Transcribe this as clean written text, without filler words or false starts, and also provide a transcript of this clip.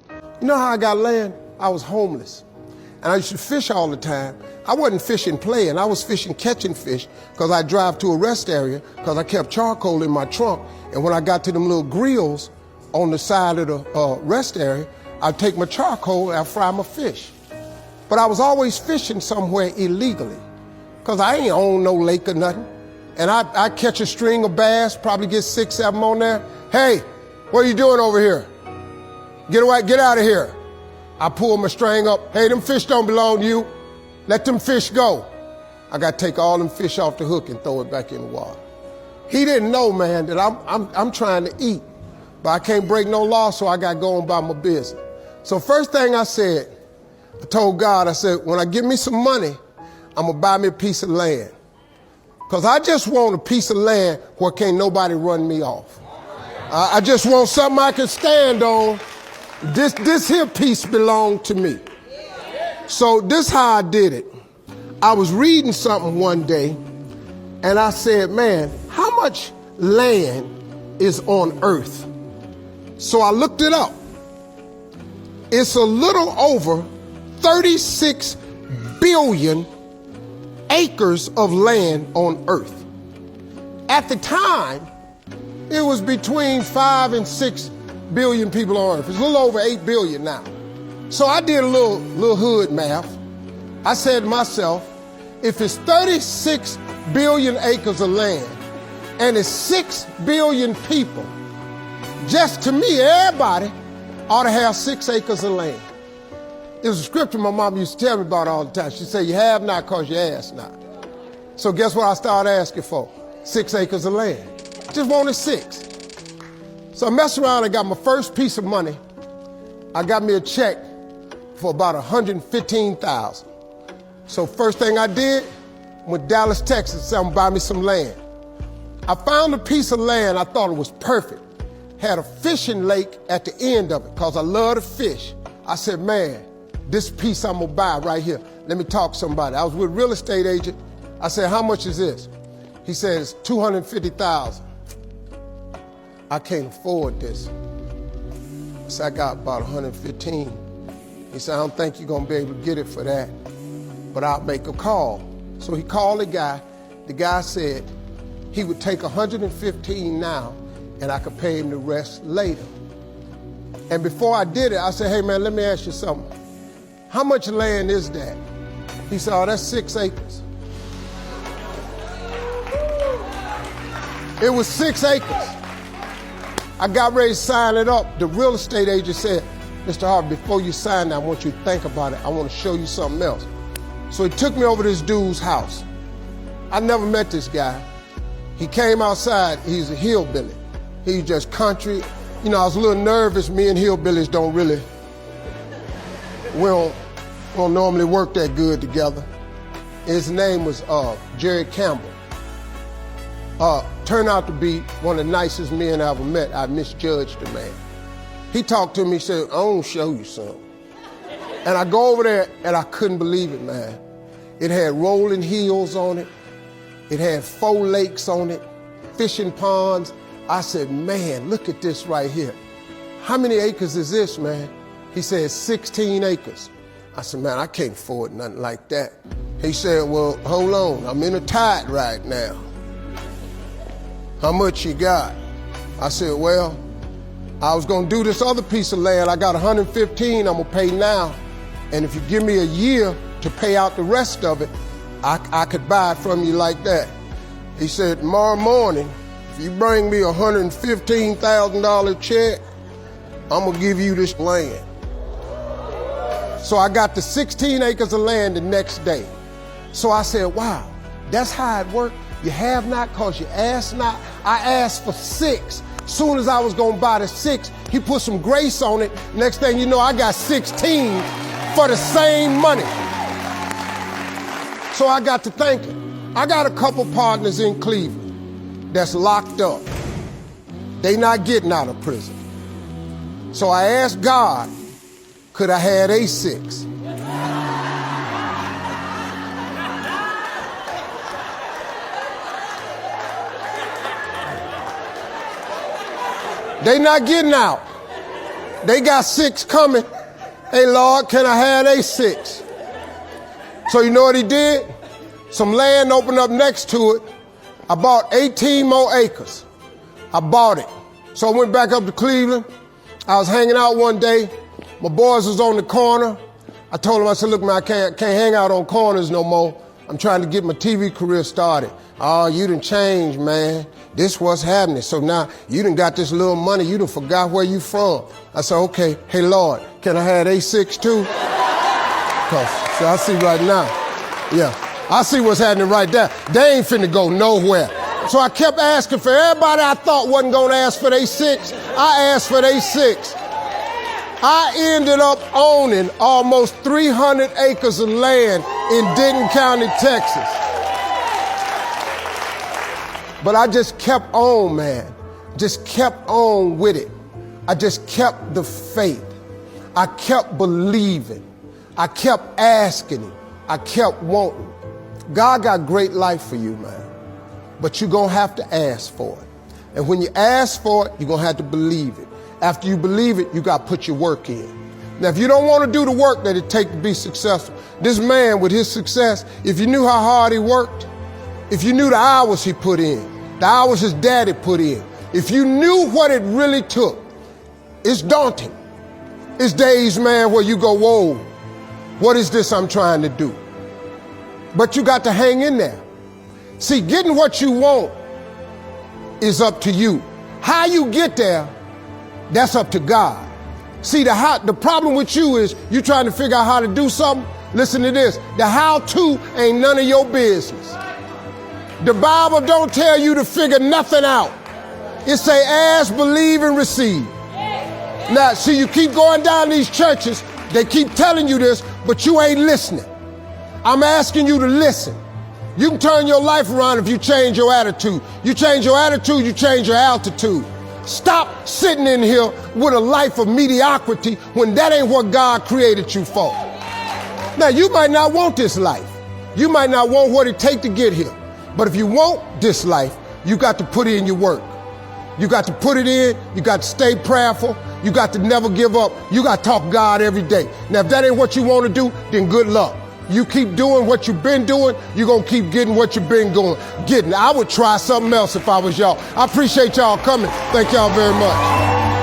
You know how I got land? I was homeless. And I used to fish all the time. I wasn't fishing playing. I was fishing catching fish because I drive to a rest area because I kept charcoal in my trunk. And when I got to them little grills on the side of the rest area, I'd take my charcoal and I'd fry my fish. But I was always fishing somewhere illegally because I ain't own no lake or nothing. And I catch a string of bass, probably get 6, 7 on there. Hey, what are you doing over here? Get away, get out of here. I pull my string up. Hey, them fish don't belong to you. Let them fish go. I got to take all them fish off the hook and throw it back in the water. He didn't know, man, that I'm trying to eat, but I can't break no law, so I got to go on about my business. So first thing I said, I told God, I said, when I get me some money, I'm going to buy me a piece of land. Because I just want a piece of land where can't nobody run me off. I just want something I can stand on. This here piece belonged to me. So this how I did it. I was reading something one day, and I said, man, how much land is on earth? So I looked it up. It's a little over 36 billion acres of land on earth. At the time, it was between 5 and 6 billion people on earth. It's a little over 8 billion now. So I did a little hood math. I said to myself, if it's 36 billion acres of land and it's 6 billion people, just to me, everybody ought to have 6 acres of land. It was a scripture my mom used to tell me about all the time. She said, you have not because you ask not. So guess what I started asking for? 6 acres of land. Just wanted 6. So I messed around and got my first piece of money. I got me a check for about $115,000. So first thing I did, went to Dallas, Texas, said I'm gonna buy me some land. I found a piece of land, I thought it was perfect. Had a fishing lake at the end of it, because I love to fish. I said, man, this piece I'm gonna buy right here. Let me talk to somebody. I was with a real estate agent. I said, how much is this? He said, it's $250,000. I can't afford this. So I got about 115. He said, I don't think you're gonna be able to get it for that, but I'll make a call. So he called the guy. The guy said he would take 115 now and I could pay him the rest later. And before I did it, I said, hey man, let me ask you something. How much land is that? He said, oh, that's 6 acres. It was 6 acres. I got ready to sign it up. The real estate agent said, Mr. Harvey, before you sign that, I want you to think about it. I want to show you something else. So he took me over to this dude's house. I never met this guy. He came outside. He's a hillbilly. He's just country. You know, I was a little nervous. Me and hillbillies we don't normally work that good together. His name was Jerry Campbell. Turned out to be one of the nicest men I ever met. I misjudged the man. He talked to me, he said, I want to show you something. And I go over there and I couldn't believe it, man. It had rolling hills on it. It had 4 lakes on it, fishing ponds. I said, man, look at this right here. How many acres is this, man? He said, 16 acres. I said, man, I can't afford nothing like that. He said, well, hold on, I'm in a tide right now. How much you got? I said, well, I was gonna do this other piece of land. I got 115 I'm gonna pay now. And if you give me a year to pay out the rest of it, I could buy it from you like that. He said, tomorrow morning, if you bring me a $115,000 check, I'm gonna give you this land. So I got the 16 acres of land the next day. So I said, wow, that's how it worked. You have not because you ask not. I asked for 6. Soon as I was gonna buy the 6, he put some grace on it. Next thing you know, I got 16 for the same money. So I got to thinking. I got a couple partners in Cleveland that's locked up. They not getting out of prison. So I asked God, could I have a 6? They not getting out. They got 6 coming. Hey, Lord, can I have they 6? So you know what he did? Some land opened up next to it. I bought 18 more acres. I bought it. So I went back up to Cleveland. I was hanging out one day. My boys was on the corner. I told them, I said, look, man, I can't hang out on corners no more. I'm trying to get my TV career started. Oh, you done changed, man. This what's happening. So now you done got this little money. You done forgot where you from. I said, okay, hey, Lord, can I have A6 too? So I see right now. Yeah, I see what's happening right there. They ain't finna go nowhere. So I kept asking for everybody I thought wasn't gonna ask for they 6. I asked for they 6. I ended up owning almost 300 acres of land in Denton County, Texas. But I just kept on, man. Just kept on with it. I just kept the faith. I kept believing. I kept asking him. I kept wanting. God got great life for you, man. But you're going to have to ask for it. And when you ask for it, you're going to have to believe it. After you believe it, you got to put your work in. Now, if you don't want to do the work that it takes to be successful, this man with his success, if you knew how hard he worked, if you knew the hours he put in, the hours his daddy put in, if you knew what it really took, it's daunting. It's days, man, where you go, whoa, what is this I'm trying to do? But you got to hang in there. See, getting what you want is up to you. How you get there, that's up to God. See, the problem with you is you trying to figure out how to do something. Listen to this. The how-to ain't none of your business. The Bible don't tell you to figure nothing out. It say ask, believe, and receive. Now, see, you keep going down these churches, they keep telling you this, but you ain't listening. I'm asking you to listen. You can turn your life around if you change your attitude. You change your attitude, you change your altitude. Stop sitting in here with a life of mediocrity when that ain't what God created you for. Now, you might not want this life. You might not want what it takes to get here. But if you want this life, you got to put in your work. You got to put it in. You got to stay prayerful. You got to never give up. You got to talk God every day. Now, if that ain't what you want to do, then good luck. You keep doing what you've been doing, you're going to keep getting what you've been getting. I would try something else if I was y'all. I appreciate y'all coming. Thank y'all very much.